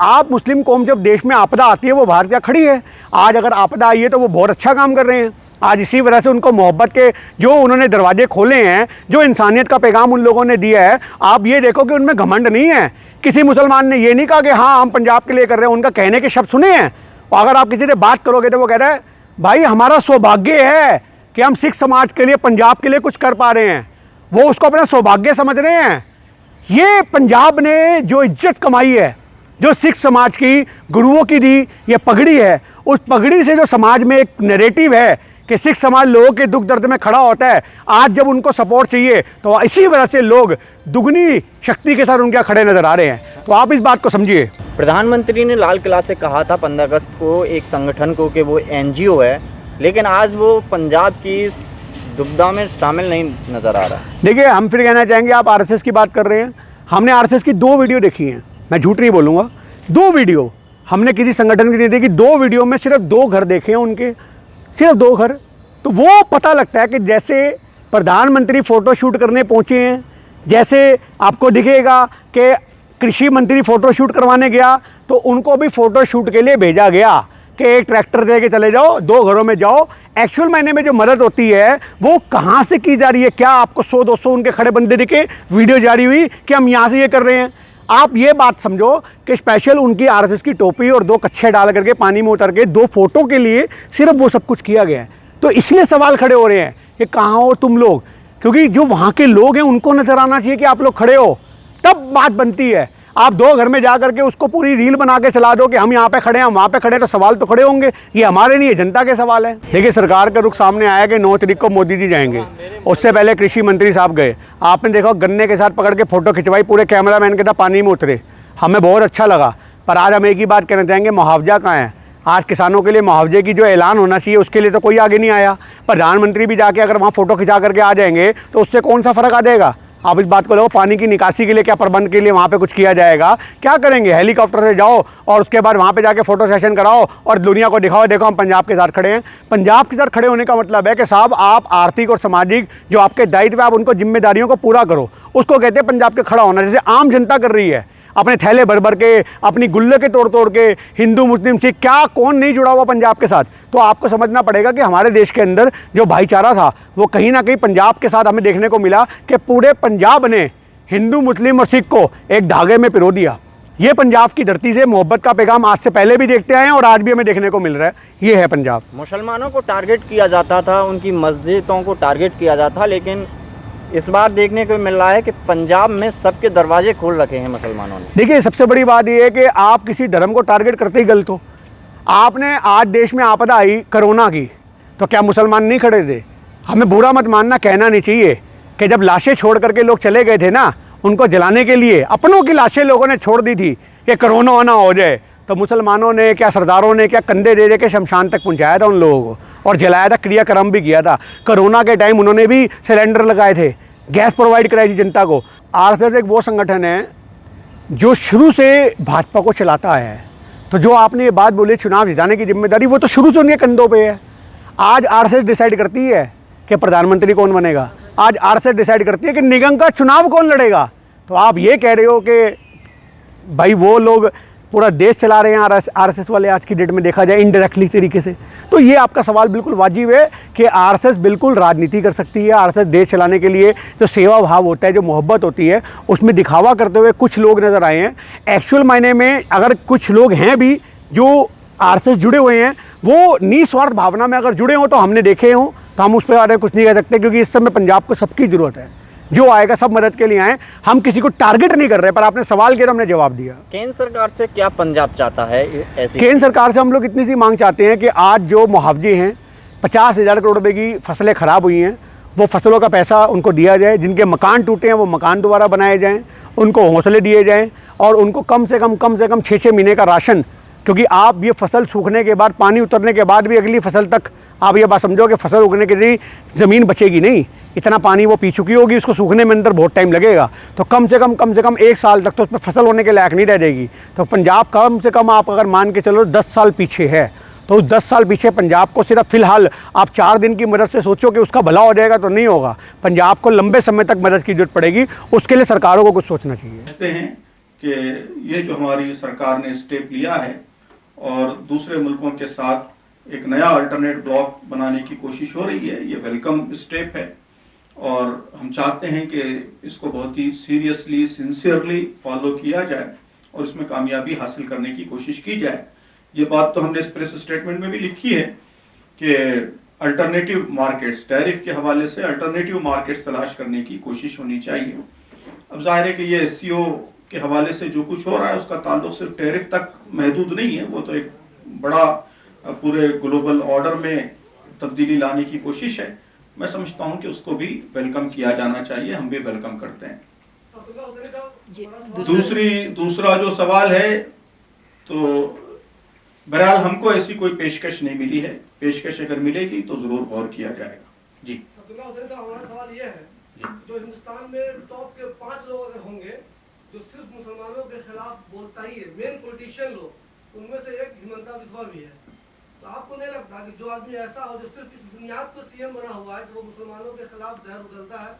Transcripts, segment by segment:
आप मुस्लिम कौम जब देश में आपदा आती है वो बाहर क्या खड़ी है। आज अगर आपदा आई है तो वो बहुत अच्छा काम कर रहे हैं। आज इसी वजह से उनको मोहब्बत के जो उन्होंने दरवाजे खोले हैं, जो इंसानियत का पैगाम उन लोगों ने दिया है, आप ये देखो कि उनमें घमंड नहीं है। किसी मुसलमान ने ये नहीं कहा कि हाँ हम पंजाब के लिए कर रहे हैं, उनका कहने के शब्द सुने हैं। और अगर आप किसी से बात करोगे तो वो कह रहा है भाई हमारा सौभाग्य है कि हम सिख समाज के लिए पंजाब के लिए कुछ कर पा रहे हैं। वो उसको अपना सौभाग्य समझ रहे हैं। ये पंजाब ने जो इज्जत कमाई है, जो सिख समाज की गुरुओं की दी ये पगड़ी है, उस पगड़ी से जो समाज में एक नैरेटिव है कि सिख समाज लोगों के दुख दर्द में खड़ा होता है, आज जब उनको सपोर्ट चाहिए तो इसी वजह से लोग दुगनी शक्ति के साथ उनके खड़े नजर आ रहे हैं। तो आप इस बात को समझिए। प्रधानमंत्री ने लाल किला से कहा था 15 अगस्त को एक संगठन को कि वो एनजीओ है, लेकिन आज वो पंजाब की इस दुविधा में शामिल नहीं नज़र आ रहा। देखिए, हम फिर कहना चाहेंगे आप आरएसएस की बात कर रहे हैं। हमने आरएसएस की 2 वीडियो देखी हैं, मैं झूठ नहीं बोलूँगा। 2 वीडियो हमने किसी संगठन की नहीं देखी। 2 वीडियो में सिर्फ 2 घर देखे हैं उनके, सिर्फ 2 घर। तो वो पता लगता है कि जैसे प्रधानमंत्री फ़ोटो शूट करने पहुँचे हैं, जैसे आपको दिखेगा कि कृषि मंत्री फ़ोटो शूट करवाने गया तो उनको भी फ़ोटो शूट के लिए भेजा गया कि एक ट्रैक्टर दे के चले जाओ, 2 घरों में जाओ। एक्चुअल मायने में जो मदद होती है वो कहाँ से की जा रही है? क्या आपको 100-200 उनके खड़े बंदे दिखे, वीडियो जारी हुई कि हम यहाँ से ये कर रहे हैं? आप ये बात समझो कि स्पेशल उनकी आरएसएस की टोपी और 2 कच्छे डाल करके पानी में उतर के 2 फोटो के लिए सिर्फ वो सब कुछ किया गया है। तो इसलिए सवाल खड़े हो रहे हैं कि कहाँ हो तुम लोग, क्योंकि जो वहाँ के लोग हैं उनको नजर आना चाहिए कि आप लोग खड़े हो, तब बात बनती है। आप 2 घर में जा करके उसको पूरी रील बना के चला दो कि हम यहाँ पे खड़े हैं, हम वहाँ पे खड़े हैं, तो सवाल तो खड़े होंगे। ये हमारे नहीं है, जनता के सवाल है। देखिए, सरकार का रुख सामने आया कि 9 तारीख को मोदी जी जाएंगे, उससे पहले कृषि मंत्री साहब गए। आपने देखा गन्ने के साथ पकड़ के फ़ोटो खिंचवाई, पूरे कैमरामैन के साथ पानी में उतरे, हमें बहुत अच्छा लगा। पर आज हम एक ही बात कहना चाहेंगे, मुआवजा कहाँ है? आज किसानों के लिए मुआवजे की जो ऐलान होना चाहिए उसके लिए तो कोई आगे नहीं आया। प्रधानमंत्री भी जाके अगर वहाँ फ़ोटो खिंचा करके आ जाएंगे तो उससे कौन सा फ़र्क आ जाएगा? आप इस बात को लो, पानी की निकासी के लिए क्या प्रबंध के लिए वहाँ पे कुछ किया जाएगा? क्या करेंगे? हेलीकॉप्टर से जाओ और उसके बाद वहाँ पे जाके फ़ोटो सेशन कराओ और दुनिया को दिखाओ देखो हम पंजाब के साथ खड़े हैं। पंजाब के साथ खड़े होने का मतलब है कि साहब आप आर्थिक और सामाजिक जो आपके दायित्व है आप उनको जिम्मेदारियों को पूरा करो। उसको कहते हैं पंजाब के खड़ा होना, जैसे आम जनता कर रही है अपने थैले भर भर के, अपनी गुल्ले के तोड़ के। हिंदू मुस्लिम सिख क्या कौन नहीं जुड़ा हुआ पंजाब के साथ? तो आपको समझना पड़ेगा कि हमारे देश के अंदर जो भाईचारा था वो कहीं ना कहीं पंजाब के साथ हमें देखने को मिला कि पूरे पंजाब ने हिंदू मुस्लिम और सिख को एक धागे में पिरो दिया। ये पंजाब की धरती से मोहब्बत का पैगाम आज से पहले भी देखते आए हैं और आज भी हमें देखने को मिल रहा है। ये है पंजाब। मुसलमानों को टारगेट किया जाता था, उनकी मस्जिदों को टारगेट किया जाता था, लेकिन इस बार देखने को मिल रहा है कि पंजाब में सबके दरवाजे खोल रखे हैं मुसलमानों ने। देखिए, सबसे बड़ी बात यह है कि आप किसी धर्म को टारगेट करते ही गलत हो। आपने आज देश में आपदा आई कोरोना की, तो क्या मुसलमान नहीं खड़े थे? हमें बुरा मत मानना, कहना नहीं चाहिए कि जब लाशें छोड़ करके लोग चले गए थे ना उनको जलाने के लिए, अपनों की लाशें लोगों ने छोड़ दी थी कि कोरोना ना हो जाए, तो मुसलमानों ने क्या, सरदारों ने क्या कंधे दे के शमशान तक पहुँचाया था उन लोगों को और जलाया था, क्रियाक्रम भी किया था। कोरोना के टाइम उन्होंने भी सिलेंडर लगाए थे, गैस प्रोवाइड कराई थी जनता को। आरएसएस एक वो संगठन है जो शुरू से भाजपा को चलाता है। तो जो आपने ये बात बोली चुनाव जिताने की जिम्मेदारी, वो तो शुरू से उनके कंधों पे है। आज आरएसएस डिसाइड करती है कि प्रधानमंत्री कौन बनेगा, आज आरएसएस डिसाइड करती है कि निगम का चुनाव कौन लड़ेगा। तो आप ये कह रहे हो कि भाई वो लोग पूरा देश चला रहे हैं आरएसएस वाले आज की डेट में देखा जाए इनडायरेक्टली तरीके से, तो ये आपका सवाल बिल्कुल वाजिब है कि आरएसएस बिल्कुल राजनीति कर सकती है। आरएसएस देश चलाने के लिए जो सेवा भाव होता है, जो मोहब्बत होती है, उसमें दिखावा करते हुए कुछ लोग नज़र आए हैं। एक्चुअल मायने में अगर कुछ लोग हैं भी जो आरएसएस जुड़े हुए हैं, वो निस्वार्थ भावना में अगर जुड़े हों तो हमने देखे हों, तो हम उस पर बारे में कुछ नहीं कह सकते, क्योंकि इस समय पंजाब को सबकी ज़रूरत है। जो आएगा सब मदद के लिए आए, हम किसी को टारगेट नहीं कर रहे। पर आपने सवाल किया तो हमने जवाब दिया। केंद्र सरकार से क्या पंजाब चाहता है ऐसी? केंद्र सरकार से हम लोग इतनी सी मांग चाहते हैं कि आज जो मुआवजे हैं 50,000 करोड़ रुपए की फसलें ख़राब हुई हैं, वो फसलों का पैसा उनको दिया जाए। जिनके मकान टूटे हैं वो मकान दोबारा बनाए जाएँ, उनको हौसले दिए जाएँ और उनको कम से कम 6-6 महीने का राशन, क्योंकि आप ये फसल सूखने के बाद, पानी उतरने के बाद भी अगली फसल तक आप ये बात समझो कि फसल उगने के लिए ज़मीन बचेगी नहीं। इतना पानी वो पी चुकी होगी, उसको सूखने में अंदर बहुत टाइम लगेगा। तो कम से कम 1 साल तक तो उसमें फसल होने के लायक नहीं रह जाएगी। तो पंजाब कम से कम आप अगर मान के चलो 10 साल पीछे है, तो 10 साल पीछे पंजाब को सिर्फ फ़िलहाल आप 4 दिन की मदद से सोचो कि उसका भला हो जाएगा, तो नहीं होगा। पंजाब को लंबे समय तक मदद की जरूरत पड़ेगी, उसके लिए सरकारों को कुछ सोचना चाहिए। कहते हैं कि ये जो हमारी सरकार ने स्टेप लिया है और दूसरे मुल्कों के साथ एक नया अल्टरनेट ब्लॉक बनाने की कोशिश हो रही है, ये वेलकम स्टेप है और हम चाहते हैं कि इसको बहुत ही सीरियसली सिंसियरली फॉलो किया जाए और इसमें कामयाबी हासिल करने की कोशिश की जाए। ये बात तो हमने इस प्रेस स्टेटमेंट में भी लिखी है कि अल्टरनेटिव मार्केट्स, टैरिफ के हवाले से अल्टरनेटिव मार्केट्स तलाश करने की कोशिश होनी चाहिए। अब जाहिर है कि ये एससीओ के हवाले से जो कुछ हो रहा है उसका ताल्लुक सिर्फ टैरिफ तक महदूद नहीं है, वो तो एक बड़ा पूरे ग्लोबल ऑर्डर में तब्दीली लाने की कोशिश है। मैं समझता हूं कि उसको भी वेलकम किया जाना चाहिए, हम भी वेलकम करते हैं। दूसरा जो सवाल है, तो बहरहाल हमको ऐसी कोई पेशकश नहीं मिली है, पेशकश अगर मिलेगी तो जरूर गौर किया जाएगा। जी हमारा सवाल ये है, जो हिंदुस्तान में टॉप के 5 लोग अगर होंगे जो सिर्फ मुसलमानों के खिलाफ बोलता ही है, मेन पॉलिटिशियन लोग, उनमें से एक हिमंता बिस्वा भी है। तो आपको नहीं लगता कि जो आदमी ऐसा हो जो सिर्फ इस बुनियाद पर सीएम बना हुआ है कि वो मुसलमानों के खिलाफ जहर उगलता है,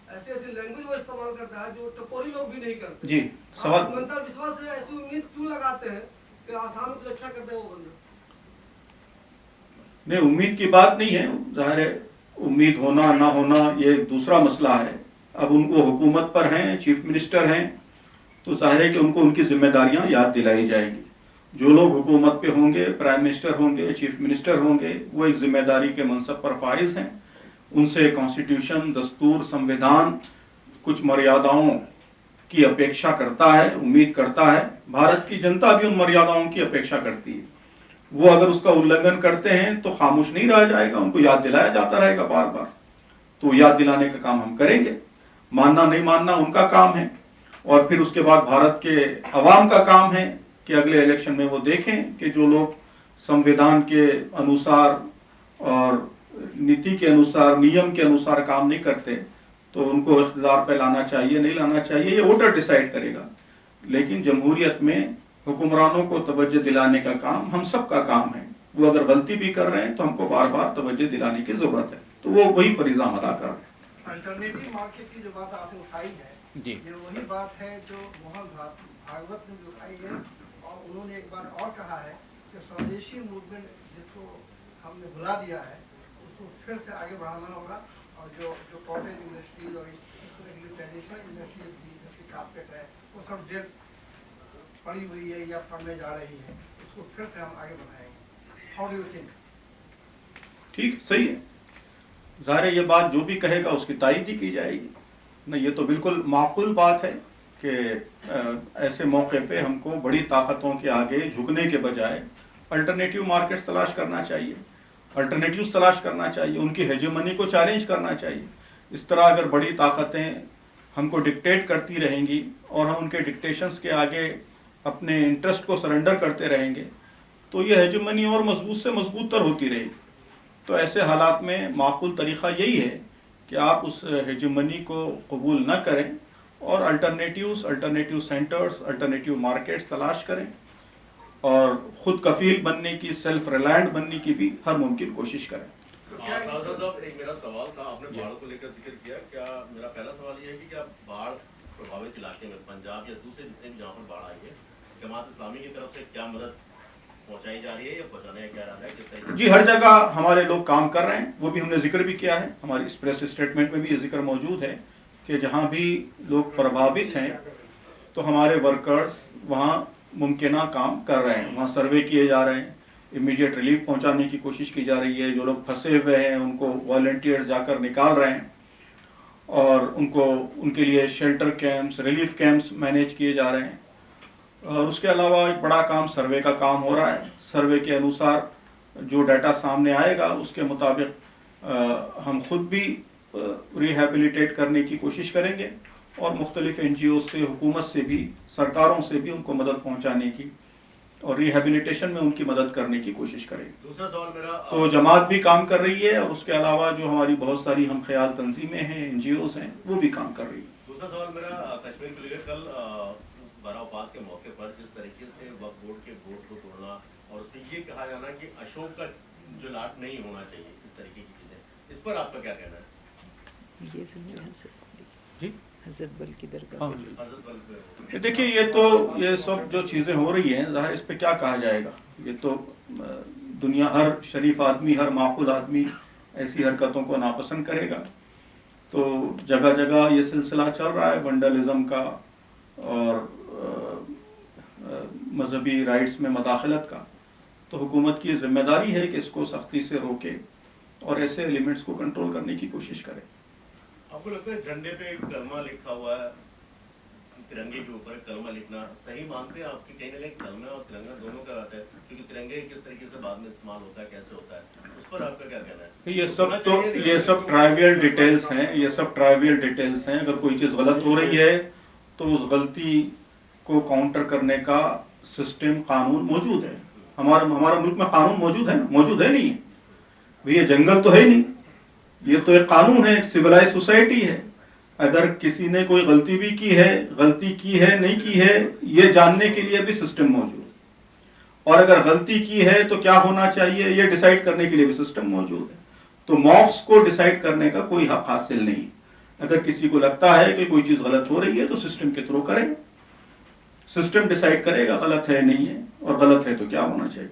ऐसी ऐसी लैंग्वेज वो इस्तेमाल करता है जो टपोरी लोग भी नहीं करते? जी सवाल हिमंता बिस्वा से ऐसी उम्मीद क्यों लगाते हैं कि आसाम में कुछ अच्छा करते हैं वो बंदा? नहीं, उम्मीद की बात नहीं है, जाहिर है उम्मीद होना ना होना ये एक दूसरा मसला है। अब उनको हुकूमत पर हैं, चीफ मिनिस्टर हैं, तो जाहिर है कि उनको उनकी जिम्मेदारियां याद दिलाई जाएगी। जो लोग हुकूमत पे होंगे, प्राइम मिनिस्टर होंगे, चीफ मिनिस्टर होंगे, वो एक जिम्मेदारी के मनसब पर फाइज हैं। उनसे कॉन्स्टिट्यूशन, दस्तूर, संविधान कुछ मर्यादाओं की अपेक्षा करता है, उम्मीद करता है। भारत की जनता भी उन मर्यादाओं की अपेक्षा करती है। वो अगर उसका उल्लंघन करते हैं तो खामोश नहीं रह जाएगा, उनको याद दिलाया जाता रहेगा बार बार। तो याद दिलाने का काम हम करेंगे, मानना नहीं मानना उनका काम है। और फिर उसके बाद भारत के अवाम का काम है कि अगले इलेक्शन में वो देखें कि जो लोग संविधान के अनुसार और नीति के अनुसार, नियम के अनुसार काम नहीं करते, तो उनको इख्तियार पे लाना चाहिए, नहीं लाना चाहिए, ये वोटर डिसाइड करेगा। लेकिन जमहूरियत में हुक्मरानों को तवज्जो दिलाने का काम हम सब का काम है। वो अगर गलती भी कर रहे हैं तो हमको बार बार तवज्जो दिलाने की जरूरत है, तो वो वही फरीजा अदा कर रहे हैं। अल्टरनेटिव मार्केट की जो बात आपने उठाई है, जी, ये वही बात है जो मोहन भागवत ने भी उठाई है। और उन्होंने एक बात और कहा है कि स्वदेशी मूवमेंट जिसको हमने भुला दिया है उसको फिर से आगे बढ़ाना होगा। और जो कॉटेज इंडस्ट्रीज और इस तरह की ट्रेडिशनल इंडस्ट्रीज थी जैसे कारपेट है, वो सब डेट पड़ी हुई है या पड़ने जा रही है, उसको फिर से हम आगे बढ़ाएंगे। How do you think? ठीक, सही है। ज़ाहिर है ये बात जो भी कहेगा उसकी तायीद ही की जाएगी। नहीं, ये तो बिल्कुल माकूल बात है कि ऐसे मौके पे हमको बड़ी ताकतों के आगे झुकने के बजाय अल्टरनेटिव मार्केट्स तलाश करना चाहिए, अल्टरनेटिव्स तलाश करना चाहिए, उनकी हेजेमनी को चैलेंज करना चाहिए। इस तरह अगर बड़ी ताकतें हमको डिक्टेट करती रहेंगी और हम उनके डिक्टेशंस के आगे अपने इंटरेस्ट को सरेंडर करते रहेंगे, तो ये हेजेमनी और मजबूत से मजबूत तर होती रहेगी। तो ऐसे हालात में माकूल तरीक़ा यही है कि आप उस हेजेमनी को कबूल न करें और अल्टरनेटिव सेंटर्स, अल्टरनेटिव मार्केट्स तलाश करें और ख़ुद कफ़ील बनने की, सेल्फ रिलायंट बनने की भी हर मुमकिन कोशिश करें। साहब, एक मेरा सवाल था, आपने बाढ़ को लेकर जिक्र किया। क्या मेरा पहला सवाल ये है कि क्या बाढ़ प्रभावित इलाके में, पंजाब या दूसरे जितने भी जहाँ पर बाढ़ आई है, जमात इस्लामी की तरफ से क्या मदद पहुंचाई जा रही है या पहुंचाने का क्या इरादा है, किस तरीके? जी, हर जगह हमारे लोग काम कर रहे हैं, वो भी हमने जिक्र भी किया है, हमारी इस प्रेस स्टेटमेंट में भी ये जिक्र मौजूद है कि जहाँ भी लोग प्रभावित हैं तो हमारे वर्कर्स वहाँ मुमकिन काम कर रहे हैं, वहाँ सर्वे किए जा रहे हैं, इमीडिएट रिलीफ पहुँचाने की कोशिश की जा रही है। जो लोग फंसे हुए हैं उनको वॉलंटियर्स जाकर निकाल रहे हैं और उनके लिए shelter camps, relief camps manage किए जा रहे हैं। और उसके अलावा एक बड़ा काम सर्वे का काम हो रहा है। सर्वे के अनुसार जो डाटा सामने आएगा उसके मुताबिक हम खुद भी रिहेबिलिटेट करने की कोशिश करेंगे और मुख्तलिफ NGO से, हुकूमत से भी, सरकारों से भी उनको मदद पहुंचाने की और रिहेबिलिटेशन में उनकी मदद करने की कोशिश करेंगे। दूसरा सवाल मेरा, तो जमात भी काम कर रही है और उसके अलावा जो हमारी बहुत सारी हम ख्याल तंजीमें हैं, NGOs हैं, वो भी काम कर रही है। दूसरा सवाल मेरा कश्मीर को लेकर, कल बरावपात के मौके पर जिस तरीके से वक्फ बोर्ड के वोट को तोड़ना और उस पर ये कहा जाना कि अशोक का जो लाट नहीं होना चाहिए, इस तरीके की चीज़ें, इस पर आपका क्या कहना है? जी, हजरत बल की दरगाह हाँ पे। जी। हजरत बल पे ये देखिए, ये सब जो चीज़ें हो रही हैं, ज़ाहिर इस पे क्या कहा जाएगा। ये तो दुनिया, हर शरीफ आदमी, हर माकूल आदमी ऐसी हरकतों को नापसंद करेगा। तो जगह जगह ये सिलसिला चल रहा है वंडलिज्म का और मजहबी राइट्स में मदाखलत का। तो हुकूमत की जिम्मेदारी है कि इसको सख्ती से रोके और ऐसे एलिमेंट्स को कंट्रोल करने की कोशिश करे। आपको लगता है झंडे पे एक कलमा लिखा हुआ है, तिरंगे के ऊपर कलमा लिखना सही मानते हैं आपके? कहीं ना कहीं कलमा और तिरंगा दोनों का आता है, क्योंकि तिरंगे किस तरीके से बाद में इस्तेमाल होता है, कैसे होता है, उस पर आपका क्या कहना है? ये सब ट्राइवियल डिटेल्स हैं, ये सब ट्राइवियल डिटेल्स हैं। अगर कोई चीज़ गलत हो रही है तो उस गलती को काउंटर करने का सिस्टम, कानून मौजूद है। हमारा मुल्क में कानून मौजूद है, मौजूद है नहीं है भैया, जंगल तो है नहीं, ये तो एक कानून है, एक सिविलाइज सोसाइटी है। अगर किसी ने कोई गलती भी की है नहीं की है, ये जानने के लिए भी सिस्टम मौजूद है। और अगर गलती की है तो क्या होना चाहिए, ये डिसाइड करने के लिए भी सिस्टम मौजूद है। तो मॉब्स को डिसाइड करने का कोई हक हासिल नहीं। अगर किसी को लगता है कि कोई चीज गलत हो रही है तो सिस्टम के थ्रू करें, सिस्टम डिसाइड करेगा गलत है नहीं है, और गलत है तो क्या होना चाहिए।